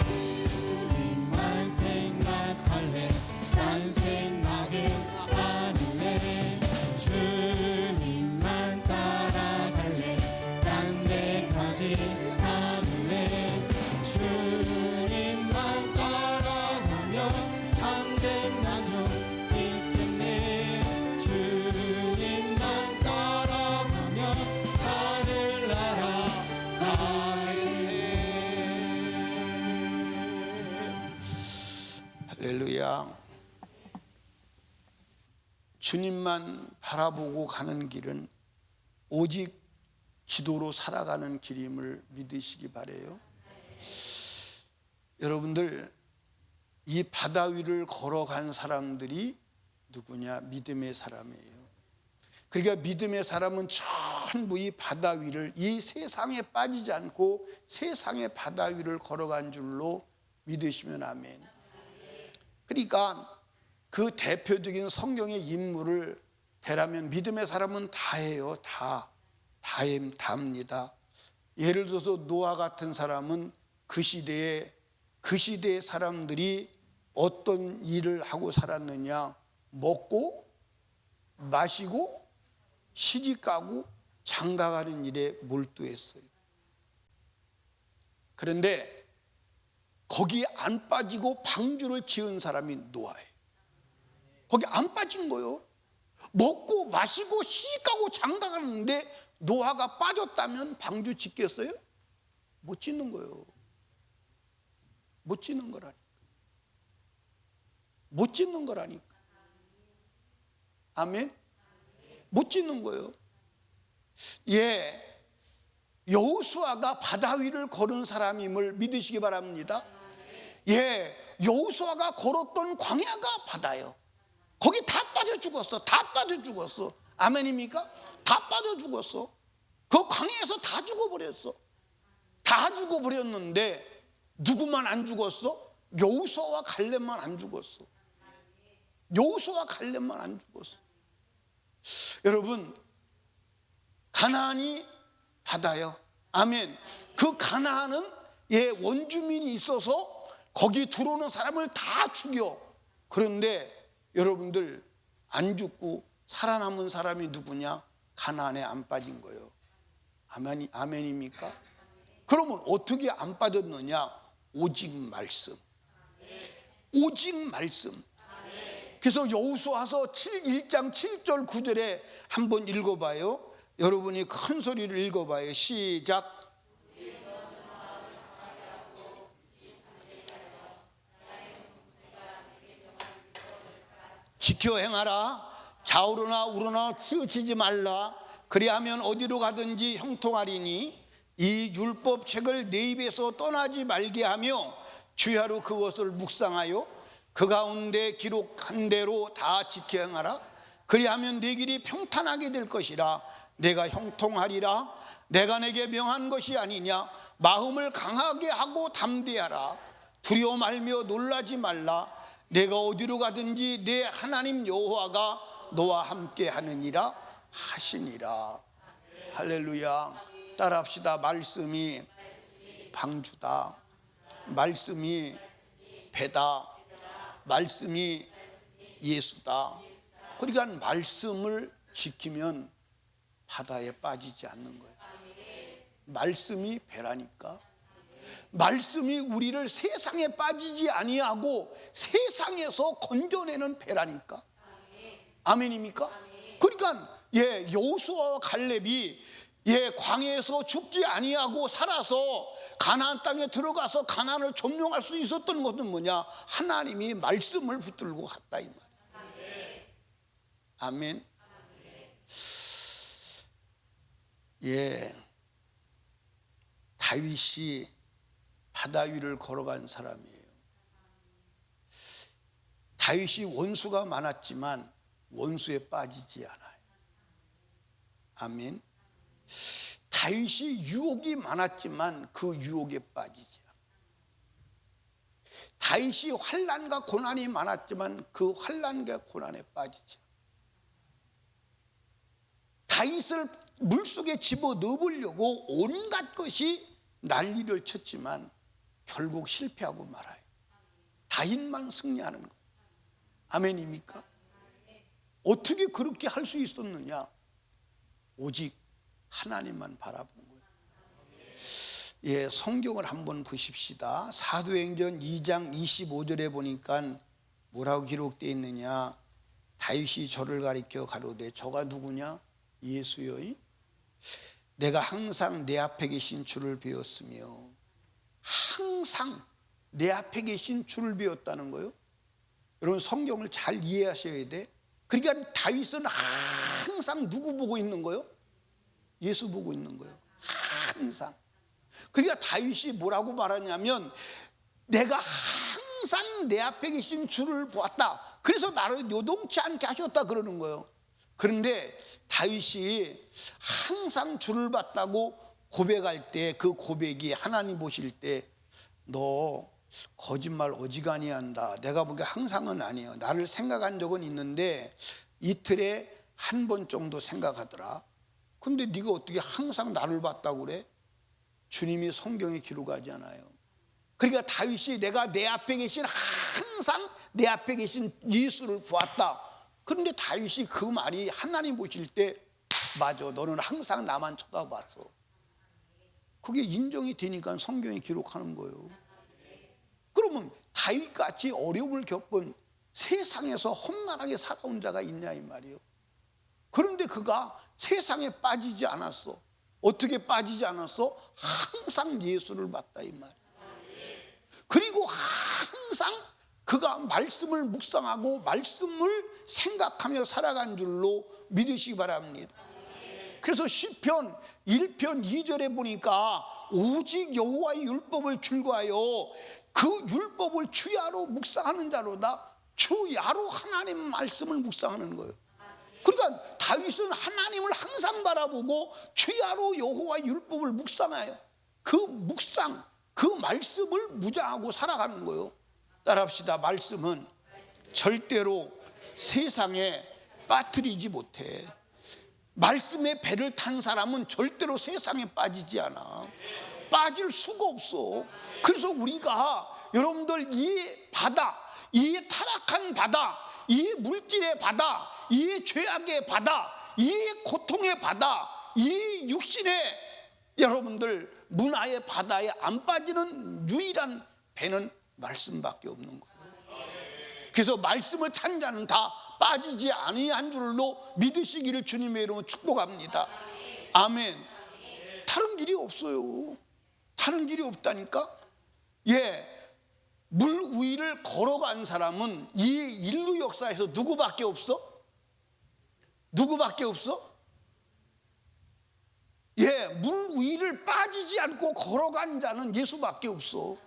주님만 생각할래, 딴 생각은 안 할래. 주님만 따라갈래, 딴 데 가지 않을래. 주님만 따라가면 참된 만족 있겠네. 주님만 따라가면 하늘나라 가겠네. 할렐루야. 주님만 바라보고 가는 길은 오직 기도로 살아가는 길임을 믿으시기 바래요. 여러분들, 이 바다 위를 걸어간 사람들이 누구냐? 믿음의 사람이에요. 그러니까 믿음의 사람은 전부 이 바다 위를, 이 세상에 빠지지 않고 세상의 바다 위를 걸어간 줄로 믿으시면 아멘. 그러니까 그 대표적인 성경의 인물을 대라면 믿음의 사람은 다 해요. 다합니다. 예를 들어서 노아 같은 사람은 그 시대의 사람들이 어떤 일을 하고 살았느냐? 먹고 마시고 시집가고 장가가는 일에 몰두했어요. 그런데 거기에 안 빠지고 방주를 지은 사람이 노아예요. 거기 안 빠진 거예요. 먹고 마시고 시집가고 장가가는데 노아가 빠졌다면 방주 짓겠어요? 못 짓는 거예요. 못 짓는 거라니까. 못 짓는 거라니까. 아멘? 못 짓는 거예요. 예, 여호수아가 바다 위를 걸은 사람임을 믿으시기 바랍니다. 예, 여호수아가 걸었던 광야가 바다예요. 거기 다 빠져 죽었어. 다 빠져 죽었어. 아멘입니까? 다 빠져 죽었어. 그 광야에서 다 죽어버렸어. 다 죽어버렸는데 누구만 안 죽었어? 여호수아와 갈렙만 안 죽었어. 여호수아와 갈렙만 안 죽었어. 여러분, 가나안이 바다요. 아멘. 그 가나안은 원주민이 있어서 거기 들어오는 사람을 다 죽여. 그런데 여러분들, 안 죽고 살아남은 사람이 누구냐? 가나안에 안 빠진 거예요. 아멘입니까? 그러면 어떻게 안 빠졌느냐? 오직 말씀. 오직 말씀. 그래서 여호수아서 1장 7절 9절에 한번 읽어봐요. 여러분이 큰 소리를 읽어봐요. 시작. 지켜 행하라. 좌우로나 우로나 치우치지 말라. 그리하면 어디로 가든지 형통하리니 이 율법책을 내 입에서 떠나지 말게 하며 주야로 그것을 묵상하여 그 가운데 기록한 대로 다 지켜 행하라. 그리하면 네 길이 평탄하게 될 것이라. 내가 형통하리라. 내가 내게 명한 것이 아니냐. 마음을 강하게 하고 담대하라. 두려워 말며 놀라지 말라. 내가 어디로 가든지 내 하나님 여호와가 너와 함께 하느니라 하시니라. 할렐루야. 따라합시다. 말씀이 방주다. 말씀이 배다. 말씀이 예수다. 그러니까 말씀을 지키면 바다에 빠지지 않는 거예요. 말씀이 배라니까. 말씀이 우리를 세상에 빠지지 아니하고 세상에서 건져내는 배라니까. 아멘입니까? 그러니까 여호수아와 갈렙이 광야에서 죽지 아니하고 살아서 가나안 땅에 들어가서 가나안을 점령할 수 있었던 것은 뭐냐? 하나님이 말씀을 붙들고 갔다 이 말이에요. 아멘. 다윗이 바다 위를 걸어간 사람이에요. 다윗이 원수가 많았지만 원수에 빠지지 않아요. 아멘. 다윗이 유혹이 많았지만 그 유혹에 빠지지 않아요. 다윗이 환난과 고난이 많았지만 그 환난과 고난에 빠지지 않아요. 다윗을 물속에 집어넣으려고 온갖 것이 난리를 쳤지만 결국 실패하고 말아요. 다윗만 승리하는 거예요. 아멘입니까? 어떻게 그렇게 할 수 있었느냐? 오직 하나님만 바라본 거예요. 성경을 한번 보십시다. 사도행전 2장 25절에 보니까 뭐라고 기록되어 있느냐? 다윗이 저를 가리켜 가로되 저가 누구냐? 예수여. 내가 항상 내 앞에 계신 주를 배웠으며. 항상 내 앞에 계신 주를 배웠다는 거예요. 여러분 성경을 잘 이해하셔야 돼. 그러니까 다윗은 항상 누구 보고 있는 거예요? 예수 보고 있는 거예요. 항상. 그러니까 다윗이 뭐라고 말하냐면 내가 항상 내 앞에 계신 주를 보았다. 그래서 나를 요동치 않게 하셨다 그러는 거예요. 그런데 다윗이 항상 주를 봤다고 고백할 때 그 고백이 하나님 보실 때 너 거짓말 어지간히 한다. 내가 보기에 항상은 아니에요. 나를 생각한 적은 있는데 이틀에 한 번 정도 생각하더라. 근데 네가 어떻게 항상 나를 봤다고 그래? 주님이 성경에 기록하지 않아요. 그러니까 다윗이 내가 내 앞에 계신 항상 내 앞에 계신 예수를 보았다. 그런데 다윗이 그 말이 하나님 보실 때 맞아 너는 항상 나만 쳐다봤어. 그게 인정이 되니까 성경이 기록하는 거예요. 그러면 다윗같이 어려움을 겪은 세상에서 험난하게 살아온 자가 있냐 이 말이에요. 그런데 그가 세상에 빠지지 않았어. 어떻게 빠지지 않았어? 항상 예수를 봤다 이 말이에요. 그리고 항상 그가 말씀을 묵상하고 말씀을 생각하며 살아간 줄로 믿으시기 바랍니다. 그래서 시편 1편 2절에 보니까 오직 여호와의 율법을 즐거하여 그 율법을 주야로 묵상하는 자로다. 주야로 하나님 말씀을 묵상하는 거예요. 그러니까 다윗은 하나님을 항상 바라보고 주야로 여호와의 율법을 묵상해요. 그 묵상, 그 말씀을 무장하고 살아가는 거예요. 따라합시다. 말씀은 절대로 세상에 빠뜨리지 못해. 말씀에 배를 탄 사람은 절대로 세상에 빠지지 않아. 빠질 수가 없어. 그래서 우리가 여러분들 이 바다, 이 타락한 바다, 이 물질의 바다, 이 죄악의 바다, 이 고통의 바다, 이 육신의 여러분들 문화의 바다에 안 빠지는 유일한 배는 말씀밖에 없는 거예요. 그래서 말씀을 탄 자는 다 빠지지 아니한 줄로 믿으시기를 주님의 이름으로 축복합니다. 아멘. 다른 길이 없어요. 다른 길이 없다니까. 물 위를 걸어간 사람은 이 인류 역사에서 누구밖에 없어? 누구밖에 없어? 물 위를 빠지지 않고 걸어간 자는 예수밖에 없어.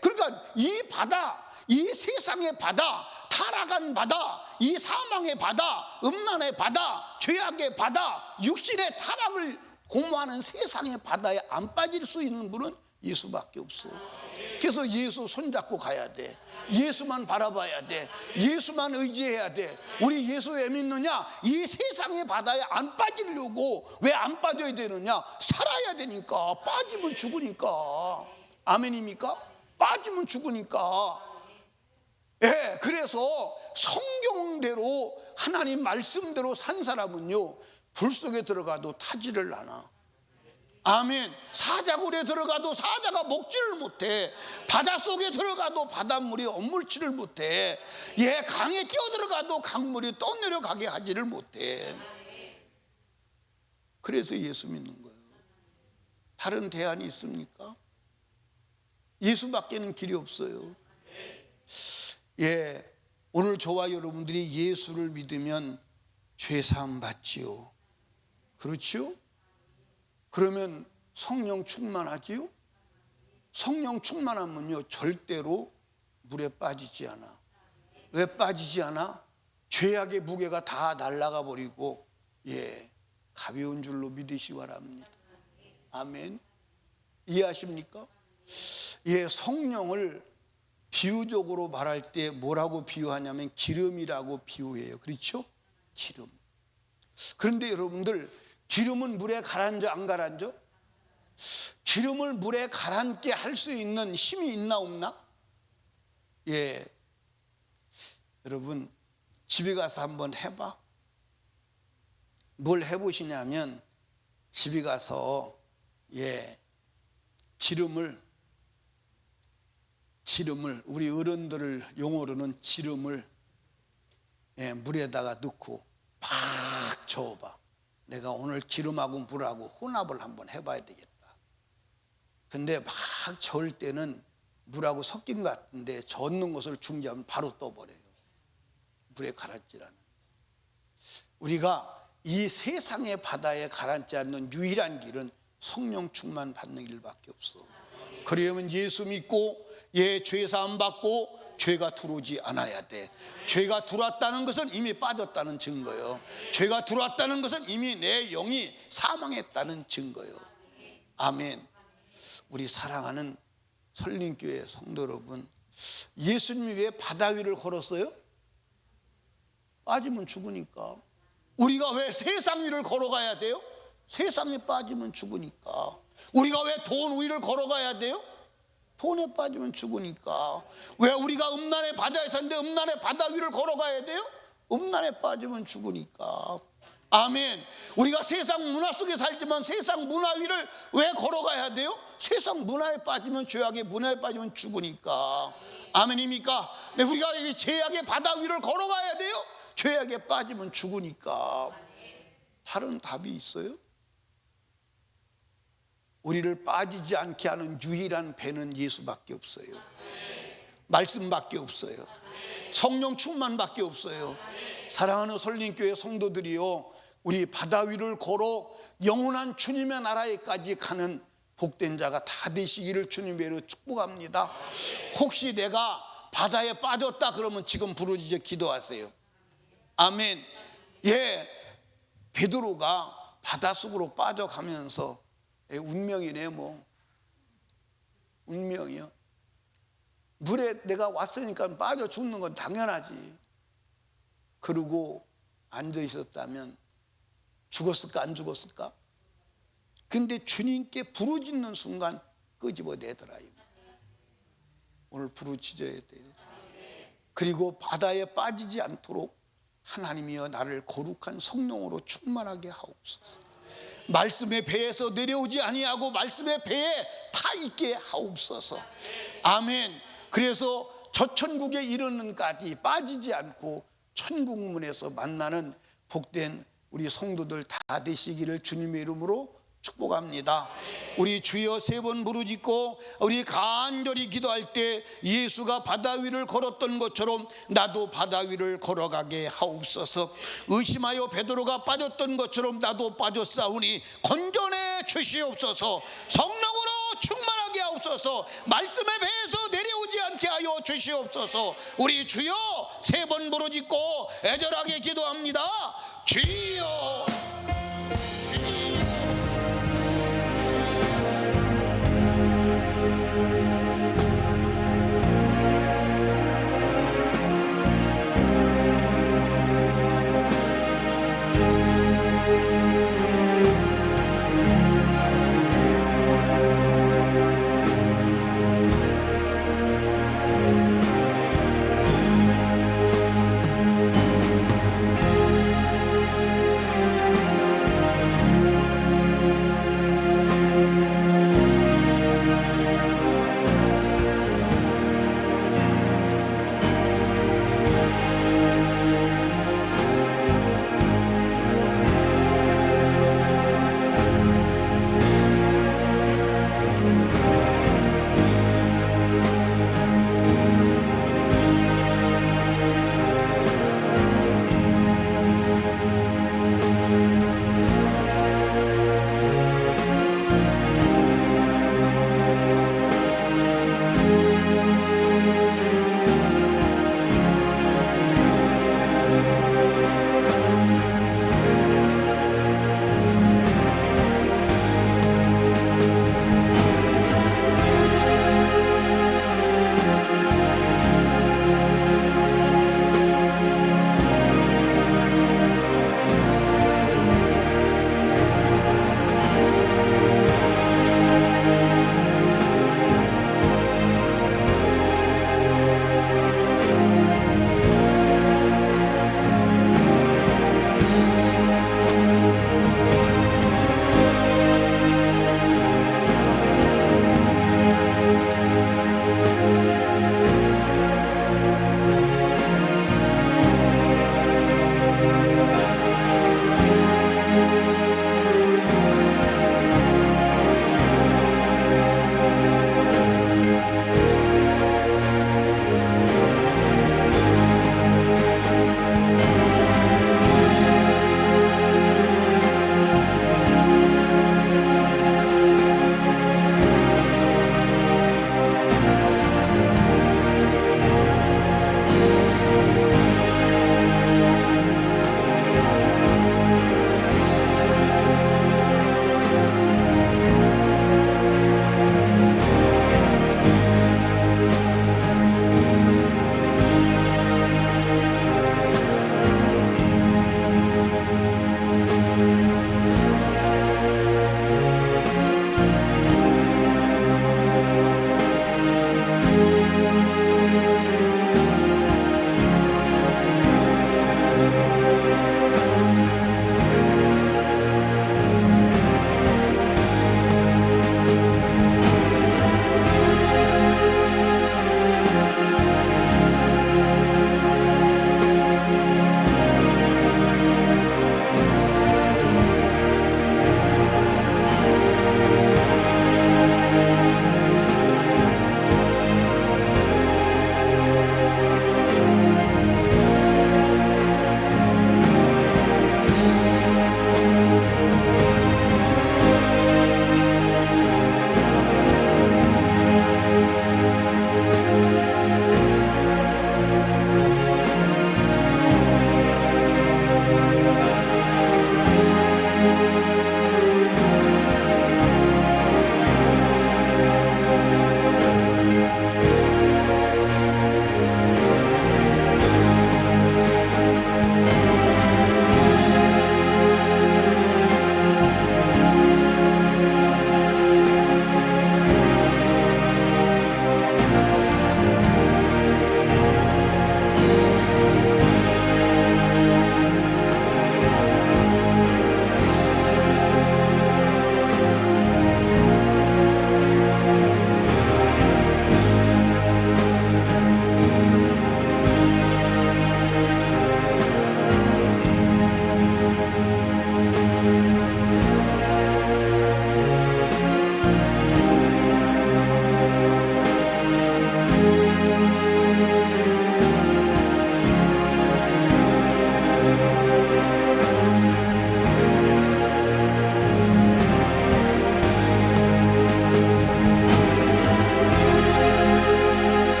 그러니까 이 바다, 이 세상의 바다, 타락한 바다, 이 사망의 바다, 음란의 바다, 죄악의 바다, 육신의 타락을 공모하는 세상의 바다에 안 빠질 수 있는 분은 예수밖에 없어. 그래서 예수 손잡고 가야 돼. 예수만 바라봐야 돼. 예수만 의지해야 돼. 우리 예수 왜 믿느냐? 이 세상의 바다에 안 빠지려고. 왜 안 빠져야 되느냐? 살아야 되니까. 빠지면 죽으니까. 아멘입니까? 빠지면 죽으니까. 그래서 성경대로 하나님 말씀대로 산 사람은요, 불 속에 들어가도 타지를 않아. 아멘. 사자굴에 들어가도 사자가 먹지를 못해. 바닷속에 들어가도 바닷물이 엄물치를 못해. 강에 뛰어들어가도 강물이 떠내려가게 하지를 못해. 그래서 예수 믿는 거예요. 다른 대안이 있습니까? 예수밖에는 길이 없어요. 오늘 저와 여러분들이 예수를 믿으면 죄사함 받지요. 그렇지요? 그러면 성령 충만하지요? 성령 충만하면요, 절대로 물에 빠지지 않아. 왜 빠지지 않아? 죄악의 무게가 다 날아가 버리고 가벼운 줄로 믿으시 바랍니다. 아멘. 이해하십니까? 성령을 비유적으로 말할 때 뭐라고 비유하냐면 기름이라고 비유해요. 그렇죠? 기름. 그런데 여러분들, 기름은 물에 가라앉아 안 가라앉아? 기름을 물에 가라앉게 할 수 있는 힘이 있나 없나? 여러분 집에 가서 한번 해봐. 뭘 해보시냐면, 집에 가서 기름을 우리 어른들 용어로는 기름을 물에다가 넣고 팍 저어봐. 내가 오늘 기름하고 물하고 혼합을 한번 해봐야 되겠다. 근데 막 저을 때는 물하고 섞인 것 같은데 젓는 것을 중지하면 바로 떠버려요. 물에 가라앉지 않는. 우리가 이 세상의 바다에 가라앉지 않는 유일한 길은 성령 충만 받는 길밖에 없어. 그러려면 예수 믿고 죄사함 받고 죄가 들어오지 않아야 돼. 죄가 들어왔다는 것은 이미 빠졌다는 증거예요. 죄가 들어왔다는 것은 이미 내 영이 사망했다는 증거예요. 아멘. 우리 사랑하는 설림교회 성도 여러분, 예수님이 왜 바다 위를 걸었어요? 빠지면 죽으니까. 우리가 왜 세상 위를 걸어가야 돼요? 세상에 빠지면 죽으니까. 우리가 왜 돈 위를 걸어가야 돼요? 돈에 빠지면 죽으니까. 왜 우리가 음란의 바다에 사는데 음란의 바다 위를 걸어가야 돼요? 음란에 빠지면 죽으니까. 아멘. 우리가 세상 문화 속에 살지만 세상 문화 위를 왜 걸어가야 돼요? 세상 문화에 빠지면, 죄악의 문화에 빠지면 죽으니까. 아멘입니까? 우리가 이 죄악의 바다 위를 걸어가야 돼요? 죄악에 빠지면 죽으니까. 다른 답이 있어요? 우리를 빠지지 않게 하는 유일한 배는 예수밖에 없어요. 말씀밖에 없어요. 성령 충만밖에 없어요. 사랑하는 설림교회 성도들이요, 우리 바다 위를 걸어 영원한 주님의 나라에까지 가는 복된 자가 다 되시기를 주님으로 축복합니다. 혹시 내가 바다에 빠졌다 그러면 지금 부르짖어 기도하세요. 아멘. 베드로가 바닷속으로 빠져가면서 운명이네 뭐. 운명이요. 물에 내가 왔으니까 빠져 죽는 건 당연하지. 그러고 앉아 있었다면 죽었을까 안 죽었을까? 근데 주님께 부르짖는 순간 끄집어내더라. 오늘 부르짖어야 돼요. 그리고 바다에 빠지지 않도록 하나님이여 나를 거룩한 성령으로 충만하게 하옵소서. 말씀의 배에서 내려오지 아니하고 말씀의 배에 타 있게 하옵소서. 아멘. 그래서 저 천국에 이르는까지 빠지지 않고 천국문에서 만나는 복된 우리 성도들 다 되시기를 주님의 이름으로 축복합니다. 우리 주여 3번 부르짖고 우리 간절히 기도할 때 예수가 바다 위를 걸었던 것처럼 나도 바다 위를 걸어가게 하옵소서. 의심하여 베드로가 빠졌던 것처럼 나도 빠졌사오니 건전해 주시옵소서. 성령으로 충만하게 하옵소서. 말씀의 배에서 내려오지 않게 하여 주시옵소서. 우리 주여 3번 부르짖고 애절하게 기도합니다. 주여